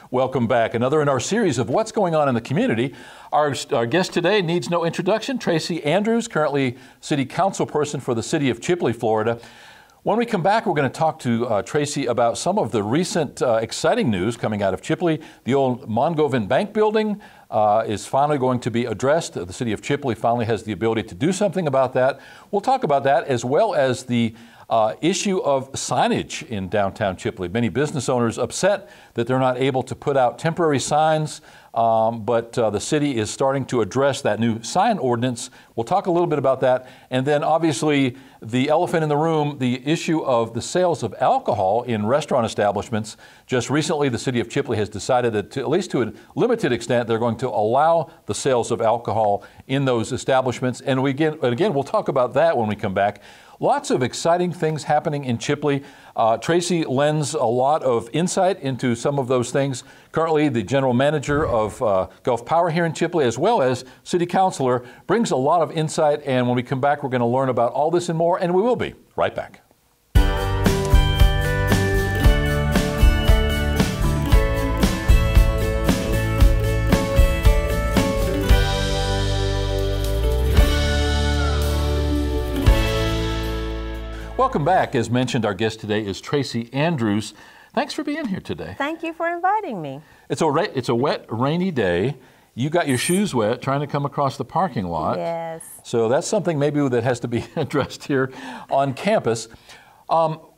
Welcome back. Another in our series of what's going on in the community. Our guest today needs no introduction. Tracy Andrews, currently City Councilperson for the City of Chipley, Florida. When we come back, we're going to talk to Tracy about some of the recent exciting news coming out of Chipley. The old Mongovan Bank building is finally going to be addressed. The City of Chipley finally has the ability to do something about that. We'll talk about that, as well as the issue of signage in downtown Chipley. Many business owners upset that they're not able to put out temporary signs, but the city is starting to address that new sign ordinance. We'll talk a little bit about that. And then obviously the elephant in the room, the issue of the sales of alcohol in restaurant establishments. Just recently, the City of Chipley has decided that at least to a limited extent, they're going to allow the sales of alcohol in those establishments. And again, we'll talk about that when we come back. Lots of exciting things happening in Chipley. Tracy lends a lot of insight into some of those things. Currently, the general manager of Gulf Power here in Chipley, as well as city councilor, brings a lot of insight. And when we come back, we're going to learn about all this and more, and we will be right back. Welcome back. As mentioned, our guest today is Tracy Andrews. Thanks for being here today. Thank you for inviting me. It's a wet, rainy day. You got your shoes wet trying to come across the parking lot. Yes. So that's something maybe that has to be addressed here on campus.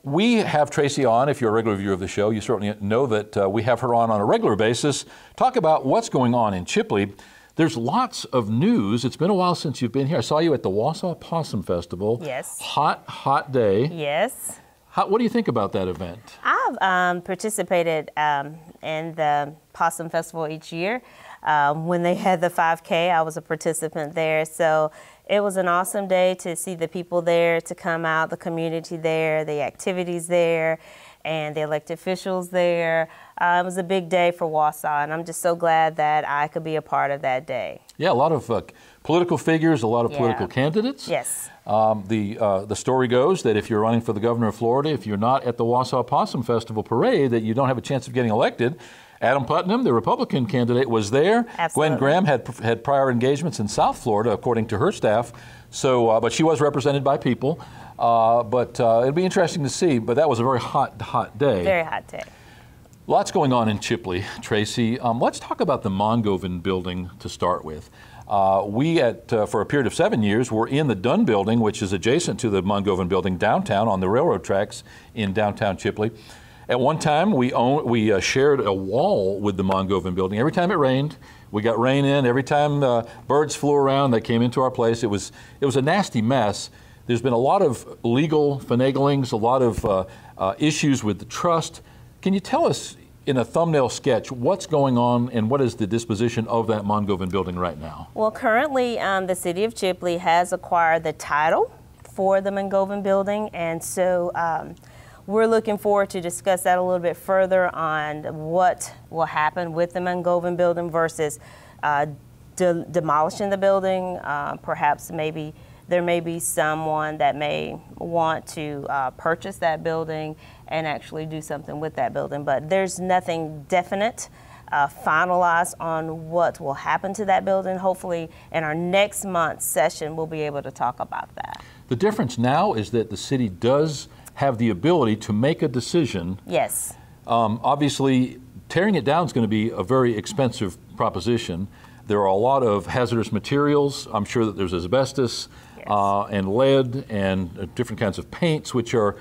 We have Tracy on. If you're a regular viewer of the show, you certainly know that we have her on a regular basis. Talk about what's going on in Chipley. There's lots of news. It's been a while since you've been here. I saw you at the Wausau Possum Festival. Yes. Hot day. Yes. What do you think about that event? I've participated in the Possum Festival each year. When they had the 5K, I was a participant there. So it was an awesome day to see the people there, to come out, the community there, the activities there, and the elected officials there. It was a big day for Wausau, and I'm just so glad that I could be a part of that day. Yeah, a lot of political figures, a lot of political candidates. Yes. The story goes that if you're running for the governor of Florida, if you're not at the Wausau Possum Festival parade, that you don't have a chance of getting elected. Adam Putnam, the Republican candidate, was there. Absolutely. Gwen Graham had prior engagements in South Florida, according to her staff. So, but she was represented by people. It'll be interesting to see. But that was a very hot day. Very hot day. Lots going on in Chipley, Tracy. Let's talk about the Mongovan building to start with. We, for a period of 7 years, were in the Dunn building, which is adjacent to the Mongovan building downtown on the railroad tracks in downtown Chipley. At one time, we shared a wall with the Mongovan building. Every time it rained, we got rain in. Every time birds flew around, they came into our place. It was a nasty mess. There's been a lot of legal finaglings, a lot of issues with the trust. Can you tell us, in a thumbnail sketch, what's going on and what is the disposition of that Mongovan building right now? Well, currently, the City of Chipley has acquired the title for the Mongovan building, and so we're looking forward to discuss that a little bit further on what will happen with the Mongovan building versus demolishing the building. Perhaps maybe there may be someone that may want to purchase that building and actually do something with that building. But there's nothing definite, finalized on what will happen to that building. Hopefully in our next month's session, we'll be able to talk about that. The difference now is that the city does have the ability to make a decision. Yes. Obviously, tearing it down is going to be a very expensive proposition. There are a lot of hazardous materials. I'm sure that there's asbestos, yes, and lead and different kinds of paints, which are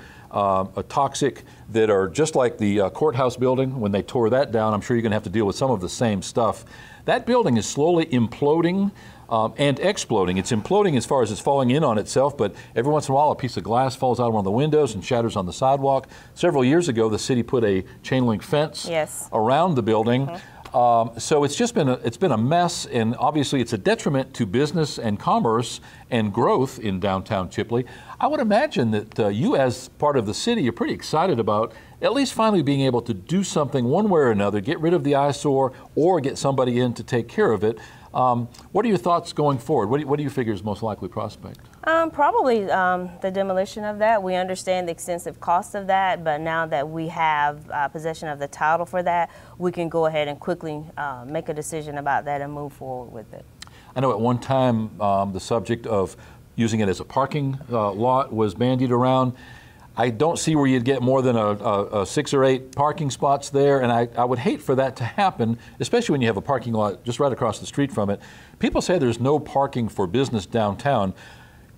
toxic, that are just like the courthouse building. When they tore that down, I'm sure you're going to have to deal with some of the same stuff. That building is slowly imploding and exploding. It's imploding as far as it's falling in on itself, but every once in a while a piece of glass falls out of one of the windows and shatters on the sidewalk. Several years ago, the city put a chain link fence, yes, around the building. Mm-hmm. So it's been a mess, and obviously it's a detriment to business and commerce and growth in downtown Chipley. I would imagine that you, as part of the city, are pretty excited about at least finally being able to do something one way or another, get rid of the eyesore or get somebody in to take care of it. What are your thoughts going forward? What do you figure is most likely prospect? Probably the demolition of that. We understand the extensive cost of that, but now that we have possession of the title for that, we can go ahead and quickly make a decision about that and move forward with it. I know at one time the subject of using it as a parking lot was bandied around. I don't see where you'd get more than a 6 or 8 parking spots there, and I would hate for that to happen, especially when you have a parking lot just right across the street from it. People say there's no parking for business downtown.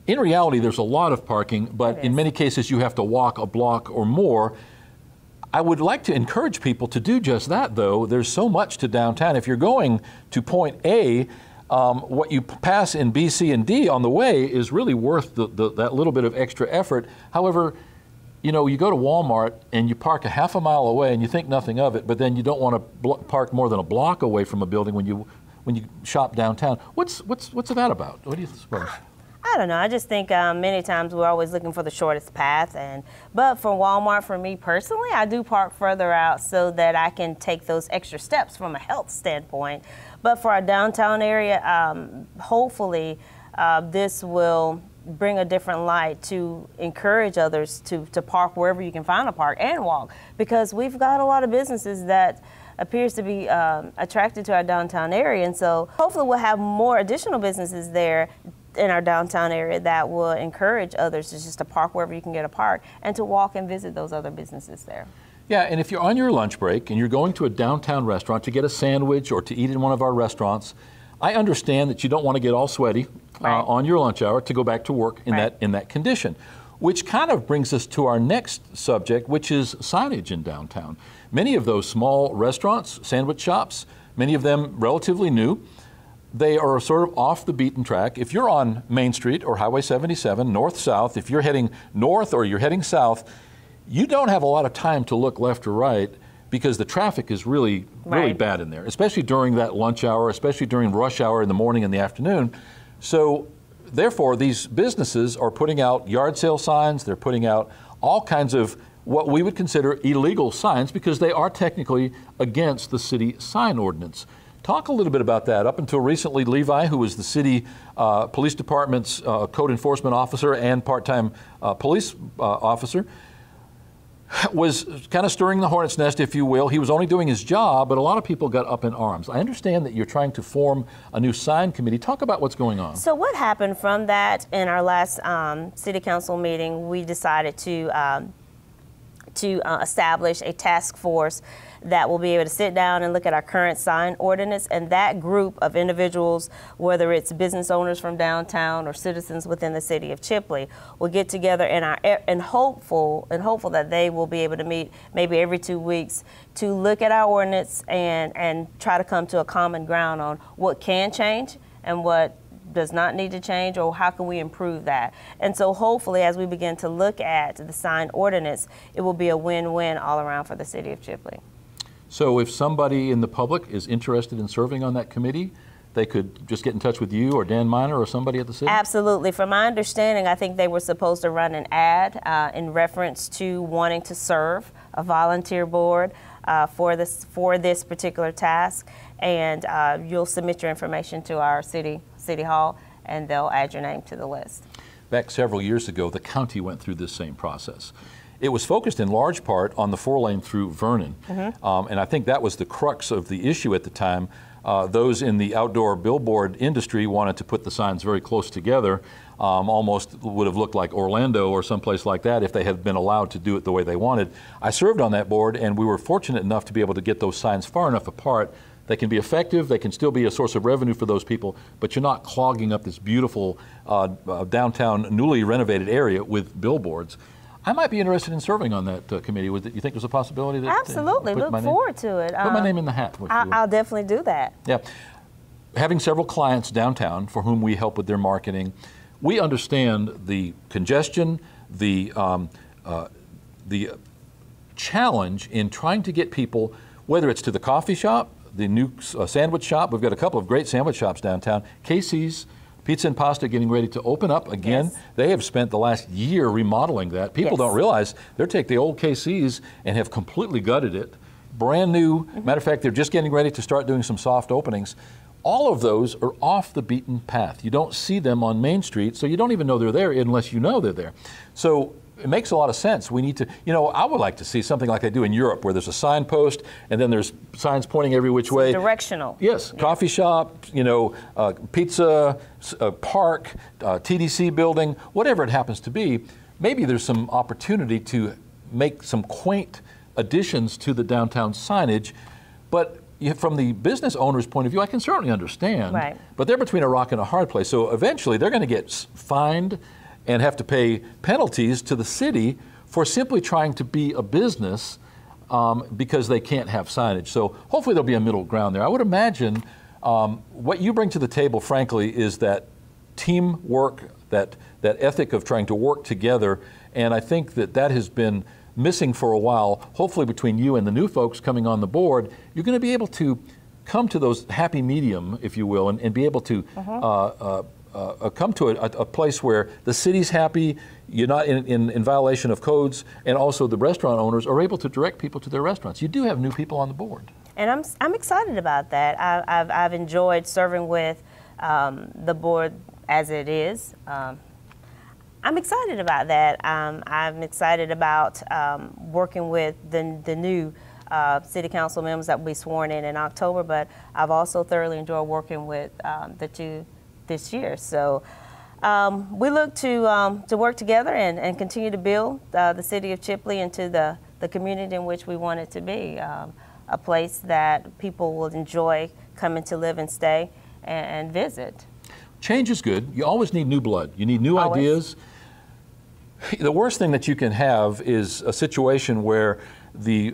In reality, there's a lot of parking, but in many cases you have to walk a block or more. I would like to encourage people to do just that, though. There's so much to downtown. If you're going to point A, what you pass in B, C, and D on the way is really worth that little bit of extra effort. However, you know, you go to Walmart and you park a half a mile away and you think nothing of it, but then you don't want to park more than a block away from a building when you shop downtown. What's that about? What do you suppose? I don't know. I just think many times we're always looking for the shortest path, but for Walmart, for me personally, I do park further out so that I can take those extra steps from a health standpoint. But for our downtown area, hopefully this will bring a different light to encourage others to park wherever you can find a park and walk, because we've got a lot of businesses that appears to be attracted to our downtown area, and so hopefully we'll have more additional businesses there in our downtown area that will encourage others to just to park wherever you can get a park and to walk and visit those other businesses there. Yeah, and if you're on your lunch break and you're going to a downtown restaurant to get a sandwich or to eat in one of our restaurants, I understand that you don't want to get all sweaty on your lunch hour to go back to work in that condition, which kind of brings us to our next subject, which is signage in downtown. Many of those small restaurants, sandwich shops, many of them relatively new, they are sort of off the beaten track. If you're on Main Street or Highway 77, north-south, if you're heading north or you're heading south, you don't have a lot of time to look left or right because the traffic is really bad in there, especially during that lunch hour, especially during rush hour in the morning and the afternoon. So therefore, these businesses are putting out yard sale signs, they're putting out all kinds of what we would consider illegal signs because they are technically against the city sign ordinance. Talk a little bit about that. Up until recently, Levi, who was the city police department's code enforcement officer and part-time police officer, was kind of stirring the hornet's nest, if you will. He was only doing his job, but a lot of people got up in arms. I understand that you're trying to form a new sign committee. Talk about what's going on. So what happened from that in our last city council meeting, we decided to establish a task force that will be able to sit down and look at our current sign ordinance, and that group of individuals, whether it's business owners from downtown or citizens within the city of Chipley, will get together and hopeful that they will be able to meet maybe every 2 weeks to look at our ordinance and try to come to a common ground on what can change and what does not need to change, or how can we improve that. And so hopefully as we begin to look at the sign ordinance, it will be a win-win all around for the city of Chipley. So if somebody in the public is interested in serving on that committee, they could just get in touch with you or Dan Miner or somebody at the city? Absolutely. From my understanding, I think they were supposed to run an ad in reference to wanting to serve a volunteer board for this particular task, and you'll submit your information to our city hall and they'll add your name to the list. Back several years ago, the county went through this same process. It was focused in large part on the 4-lane through Vernon, and I think that was the crux of the issue at the time. Those in the outdoor billboard industry wanted to put the signs very close together, almost would have looked like Orlando or someplace like that if they had been allowed to do it the way they wanted. I served on that board, and we were fortunate enough to be able to get those signs far enough apart. They can be effective, they can still be a source of revenue for those people, but you're not clogging up this beautiful downtown, newly renovated area with billboards. I might be interested in serving on that committee. You think there's a possibility that? Absolutely. Look forward to it. Put my name in the hat. I'll definitely do that. Yeah. Having several clients downtown for whom we help with their marketing, we understand the congestion, the challenge in trying to get people, whether it's to the coffee shop, the new sandwich shop. We've got a couple of great sandwich shops downtown. Casey's Pizza and Pasta getting ready to open up again. Yes. They have spent the last year remodeling that. People don't realize they're taking the old KC's and have completely gutted it. Brand new. Matter of fact, they're just getting ready to start doing some soft openings. all of those are off the beaten path. You don't see them on Main Street, so you don't even know they're there unless you know they're there. So it makes a lot of sense. We need to, I would like to see something like they do in Europe, where there's a signpost and then there's signs pointing every which way. Directional. Yes, coffee shop, pizza, park, TDC building, whatever it happens to be. Maybe there's some opportunity to make some quaint additions to the downtown signage, but from the business owner's point of view, I can certainly understand, right. But they're between a rock and a hard place. So eventually they're going to get fined and have to pay penalties to the city for simply trying to be a business because they can't have signage. So hopefully there'll be a middle ground there. I would imagine what you bring to the table, frankly, is that teamwork, that ethic of trying to work together, and I think that has been missing for a while. Hopefully between you and the new folks coming on the board, you're going to be able to come to those happy medium, if you will, and be able to come to a place where the city's happy, you're not in violation of codes, and also the restaurant owners are able to direct people to their restaurants. You do have new people on the board. And I'm excited about that. I've enjoyed serving with the board as it is. I'm excited about that. I'm excited about working with the new city council members that will be sworn in October, but I've also thoroughly enjoyed working with the two this year. So we look to work together and continue to build the city of Chipley into the community in which we want it to be, a place that people will enjoy coming to live and stay and visit. Change is good. You always need new blood. You need new ideas. The worst thing that you can have is a situation where the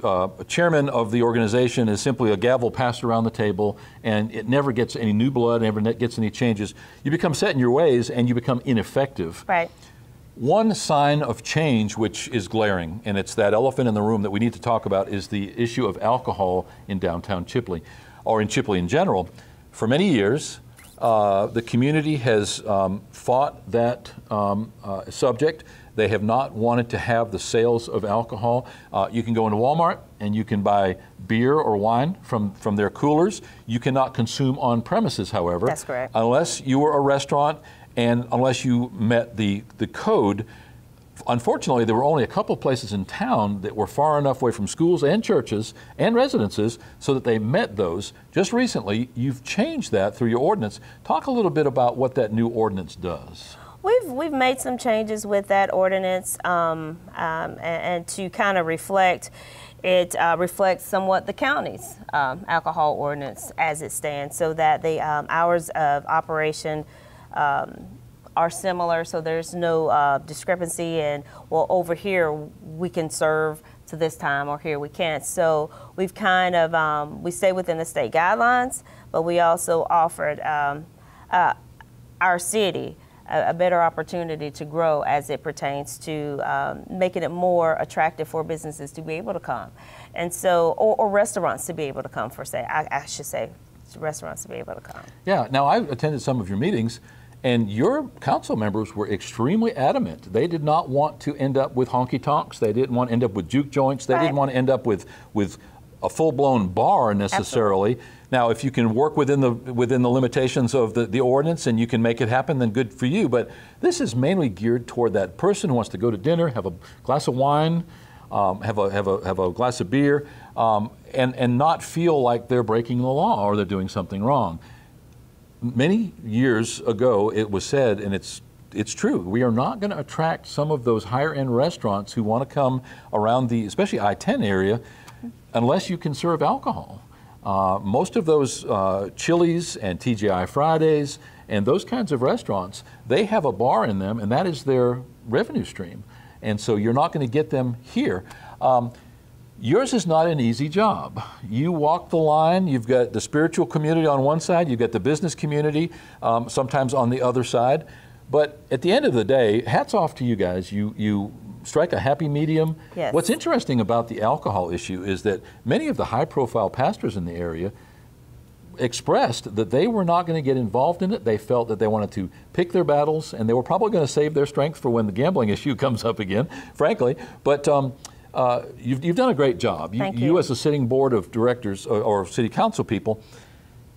chairman of the organization is simply a gavel passed around the table and it never gets any new blood, never gets any changes. You become set in your ways and you become ineffective. Right. One sign of change which is glaring, and it's that elephant in the room that we need to talk about, is the issue of alcohol in downtown Chipley, or in Chipley in general. For many years, the community has fought that subject. They have not wanted to have the sales of alcohol. You can go into Walmart and you can buy beer or wine from their coolers. You cannot consume on premises, however. That's correct. Unless you were a restaurant and unless you met the code. Unfortunately, there were only a couple places in town that were far enough away from schools and churches and residences so that they met those. Just recently, you've changed that through your ordinance. Talk a little bit about what that new ordinance does. We've made some changes with that ordinance and to kind of reflect, it reflects somewhat the county's alcohol ordinance as it stands, so that the hours of operation are similar, so there's no discrepancy and, well, over here we can serve to this time or here we can't. So we've kind of, we stay within the state guidelines, but we also offered our city a better opportunity to grow as it pertains to making it more attractive for businesses to be able to come. And so, or restaurants to be able to come, I should say, restaurants to be able to come. Yeah, now I attended some of your meetings, and your council members were extremely adamant. They did not want to end up with honky-tonks. They didn't want to end up with juke joints. They didn't want to end up with a full-blown bar necessarily. Absolutely. Now, if you can work within the limitations of the ordinance and you can make it happen, then good for you. But this is mainly geared toward that person who wants to go to dinner, have a glass of wine, have a glass of beer, and not feel like they're breaking the law or they're doing something wrong. Many years ago, it was said, and it's true, we are not going to attract some of those higher-end restaurants who want to come around the, especially I-10 area, unless you can serve alcohol. Most of those Chili's and TGI Fridays and those kinds of restaurants, they have a bar in them, and that is their revenue stream. And so you're not going to get them here. Yours is not an easy job. You walk the line. You've got the spiritual community on one side. You've got the business community sometimes on the other side. But at the end of the day, hats off to you guys. You strike a happy medium. Yes. What's interesting about the alcohol issue is that many of the high-profile pastors in the area expressed that they were not going to get involved in it. They felt that they wanted to pick their battles, and they were probably going to save their strength for when the gambling issue comes up again, frankly. But you've done a great job. Thank you. You as a sitting board of directors or city council people,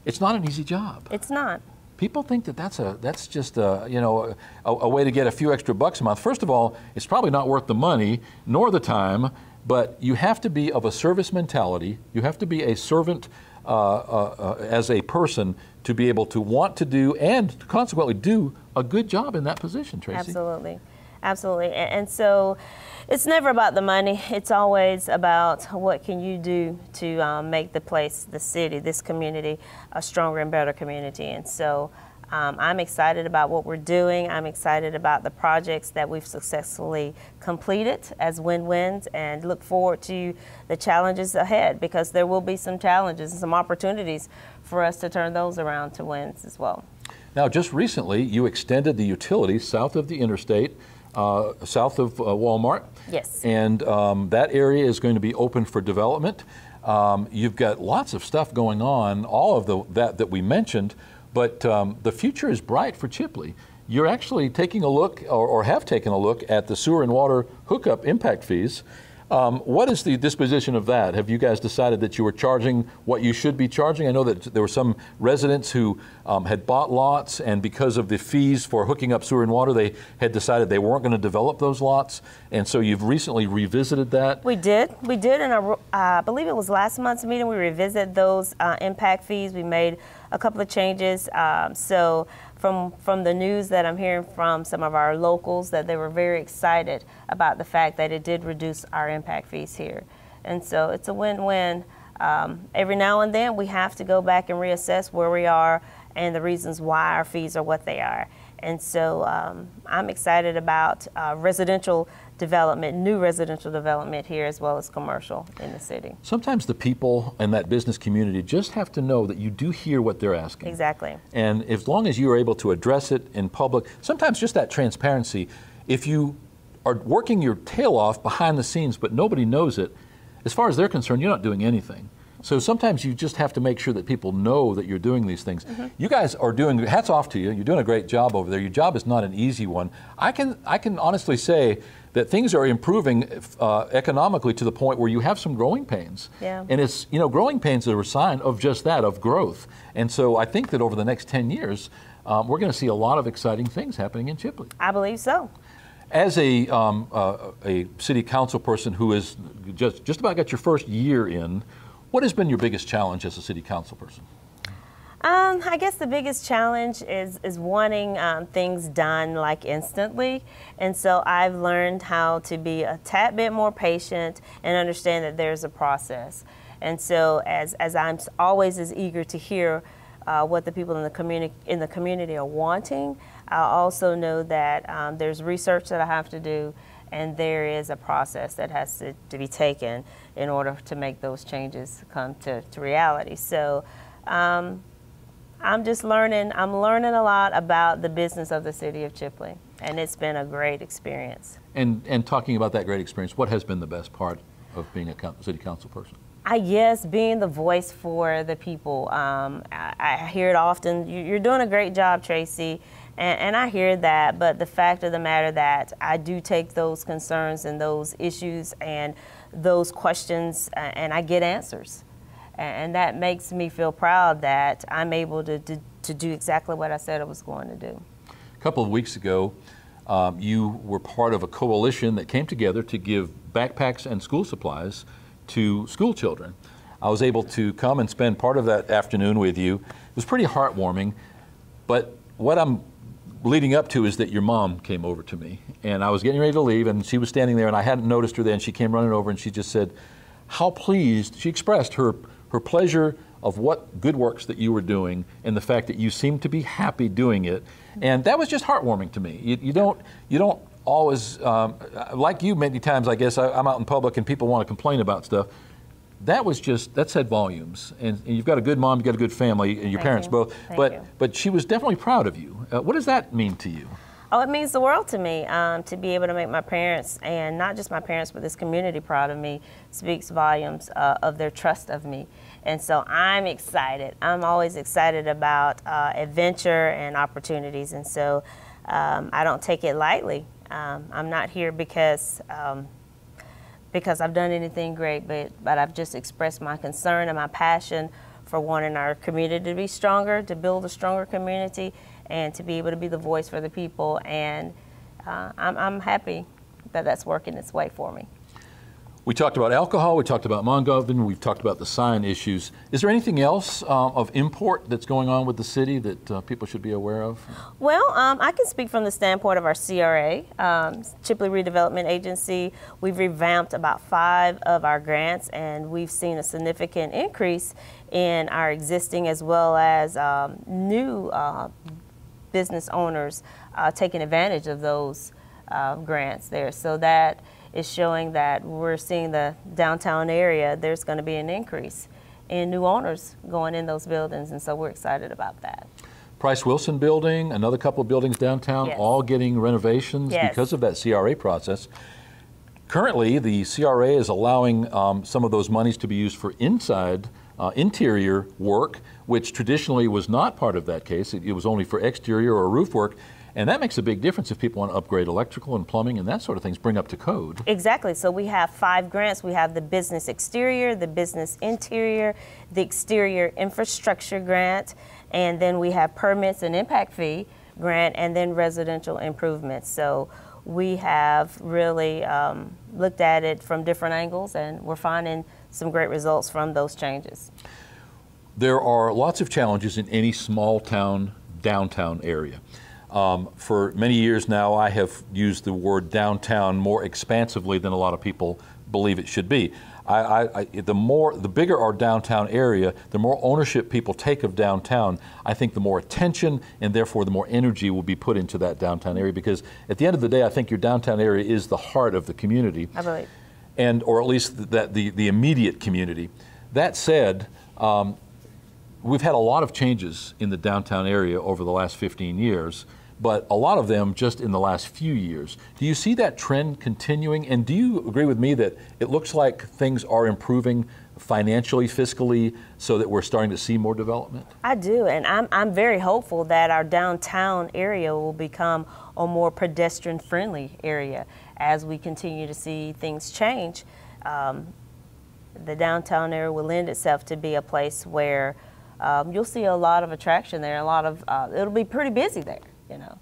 It's not an easy job. It's not. People think that that's just a way to get a few extra bucks a month. First of all, it's probably not worth the money nor the time, but you have to be of a service mentality. You have to be a servant as a person to be able to want to do and consequently do a good job in that position, Tracy. Absolutely. Absolutely. And so it's never about the money. It's always about what can you do to make the place, the city, this community, a stronger and better community. And so I'm excited about what we're doing. I'm excited about the projects that we've successfully completed as win-wins, and look forward to the challenges ahead, because there will be some challenges and some opportunities for us to turn those around to wins as well. Now, just recently, you extended the utilities south of the interstate, south of Walmart. Yes. And that area is going to be open for development. You've got lots of stuff going on, all of that we mentioned, but the future is bright for Chipley. You're actually taking a look, or have taken a look, at the sewer and water hookup impact fees. What is the disposition of that? Have you guys decided that you were charging what you should be charging? I know that there were some residents who had bought lots, and because of the fees for hooking up sewer and water, they had decided they weren't going to develop those lots. And so you've recently revisited that? We did, and I believe it was last month's meeting, we revisited those impact fees. We made a couple of changes. So from the news that I'm hearing from some of our locals, that they were very excited about the fact that it did reduce our impact fees here. And so it's a win-win. Every now and then we have to go back and reassess where we are and the reasons why our fees are what they are. And so I'm excited about residential development, new residential development here, as well as commercial in the city. Sometimes the people in that business community just have to know that you do hear what they're asking. Exactly. And as long as you are able to address it in public, sometimes just that transparency, if you are working your tail off behind the scenes but nobody knows it, as far as they're concerned, you're not doing anything. So sometimes you just have to make sure that people know that you're doing these things. Mm-hmm. You guys are doing, hats off to you, you're doing a great job over there. Your job is not an easy one. I can honestly say that things are improving economically to the point where you have some growing pains. Yeah. And it's, growing pains are a sign of just that, of growth. And so I think that over the next 10 years, we're going to see a lot of exciting things happening in Chipley. I believe so. As a city council person who has just about got your first year in, what has been your biggest challenge as a city council person? I guess the biggest challenge is wanting things done like instantly. And so I've learned how to be a tad bit more patient and understand that there's a process. And so as I'm always as eager to hear what the people in the community are wanting, I also know that there's research that I have to do, and there is a process that has to be taken in order to make those changes come to reality. So I'm just learning. I'm learning a lot about the business of the city of Chipley, and it's been a great experience. And talking about that great experience, what has been the best part of being a city council person? I guess being the voice for the people. I hear it often. You're doing a great job, Tracy. And I hear that, but the fact of the matter that I do take those concerns and those issues and those questions, and I get answers. And that makes me feel proud that I'm able to do exactly what I said I was going to do. A couple of weeks ago, you were part of a coalition that came together to give backpacks and school supplies to school children. I was able to come and spend part of that afternoon with you. It was pretty heartwarming, but what I'm leading up to is that your mom came over to me, and I was getting ready to leave, and she was standing there, and I hadn't noticed her then. She came running over, and she just said how pleased, she expressed her pleasure of what good works that you were doing and the fact that you seemed to be happy doing it. And that was just heartwarming to me. You don't always, like you many times, I guess, I'm out in public and people want to complain about stuff. That said volumes. And you've got a good mom, you've got a good family, and your parents both. But she was definitely proud of you. What does that mean to you? Oh, it means the world to me. To be able to make my parents, and not just my parents, but this community proud of me, speaks volumes of their trust of me. And so I'm excited. I'm always excited about adventure and opportunities. And so I don't take it lightly. I'm not here because I've done anything great, but I've just expressed my concern and my passion for wanting our community to be stronger, to build a stronger community, and to be able to be the voice for the people. And I'm happy that that's working its way for me. We talked about alcohol, we talked about Mongovin, we've talked about the sign issues. Is there anything else of import that's going on with the city that people should be aware of? Well, I can speak from the standpoint of our CRA, Chipley Redevelopment Agency. We've revamped about 5 of our grants, and we've seen a significant increase in our existing as well as new business owners taking advantage of those grants there. So that is showing that we're seeing the downtown area, there's going to be an increase in new owners going in those buildings, and so we're excited about that. Price Wilson building, another couple of buildings downtown, yes. all getting renovations yes. because of that CRA process. Currently, the CRA is allowing some of those monies to be used for interior work, which traditionally was not part of that case. It was only for exterior or roof work. And that makes a big difference if people want to upgrade electrical and plumbing and that sort of things, bring up to code. Exactly. So we have 5 grants. We have the business exterior, the business interior, the exterior infrastructure grant, and then we have permits and impact fee grant, and then residential improvements. So we have really looked at it from different angles, and we're finding some great results from those changes. There are lots of challenges in any small town, downtown area. For many years now, I have used the word downtown more expansively than a lot of people believe it should be. The bigger our downtown area, the more ownership people take of downtown, I think the more attention and therefore the more energy will be put into that downtown area, because at the end of the day, I think your downtown area is the heart of the community. I believe. Or at least the immediate community. That said, we've had a lot of changes in the downtown area over the last 15 years. But a lot of them just in the last few years. Do you see that trend continuing? And do you agree with me that it looks like things are improving financially, fiscally, so that we're starting to see more development? I do, and I'm very hopeful that our downtown area will become a more pedestrian-friendly area as we continue to see things change. The downtown area will lend itself to be a place where you'll see a lot of attraction there, it'll be pretty busy there. You know.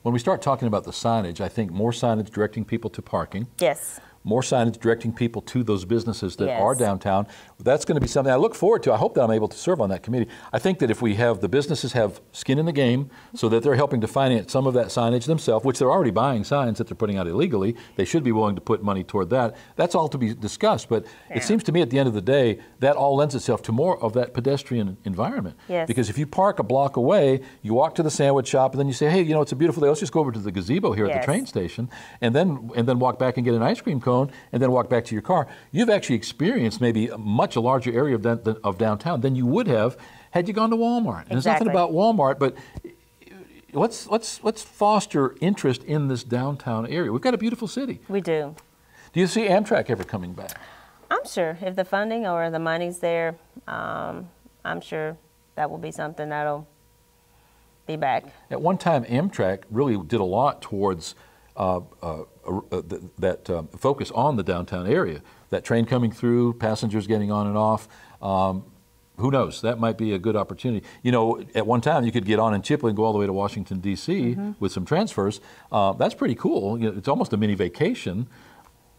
When we start talking about the signage, I think more signage directing people to parking. Yes. More signage directing people to those businesses that yes. are downtown. That's going to be something I look forward to. I hope that I'm able to serve on that committee. I think that if we have the businesses have skin in the game so that they're helping to finance some of that signage themselves, which they're already buying signs that they're putting out illegally, they should be willing to put money toward that. That's all to be discussed. But yeah. It seems to me at the end of the day, that all lends itself to more of that pedestrian environment. Yes. Because if you park a block away, you walk to the sandwich shop and then you say, hey, you know, it's a beautiful day. Let's just go over to the gazebo here yes. at the train station and then walk back and get an ice cream cone and then walk back to your car. You've actually experienced maybe a much larger area of downtown than you would have had you gone to Walmart. And exactly. There's nothing about Walmart, but let's foster interest in this downtown area. We've got a beautiful city. We do. Do you see Amtrak ever coming back? I'm sure if the funding or the money's there, I'm sure that will be something that'll be back. At one time, Amtrak really did a lot towards focus on the downtown area. That train coming through, passengers getting on and off. Who knows? That might be a good opportunity. You know, at one time you could get on in Chipley and go all the way to Washington, D.C. Mm-hmm. with some transfers. That's pretty cool. You know, it's almost a mini vacation.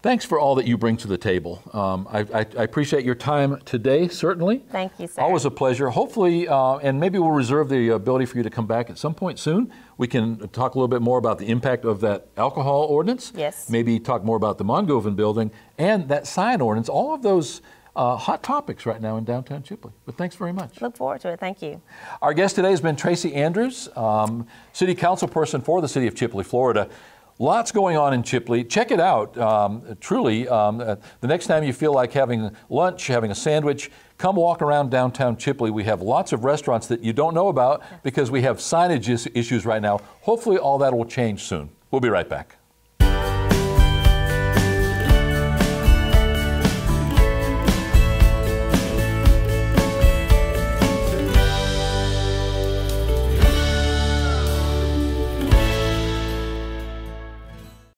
Thanks for all that you bring to the table. I appreciate your time today, certainly. Thank you, sir. Always a pleasure. Hopefully, and maybe we'll reserve the ability for you to come back at some point soon. We can talk a little bit more about the impact of that alcohol ordinance. Yes. Maybe talk more about the Mongovin building and that sign ordinance. All of those hot topics right now in downtown Chipley. But thanks very much. Look forward to it. Thank you. Our guest today has been Tracy Andrews, City Councilperson for the City of Chipley, Florida. Lots going on in Chipley. Check it out. Truly, the next time you feel like having lunch, having a sandwich, come walk around downtown Chipley. We have lots of restaurants that you don't know about because we have signage issues right now. Hopefully all that will change soon. We'll be right back.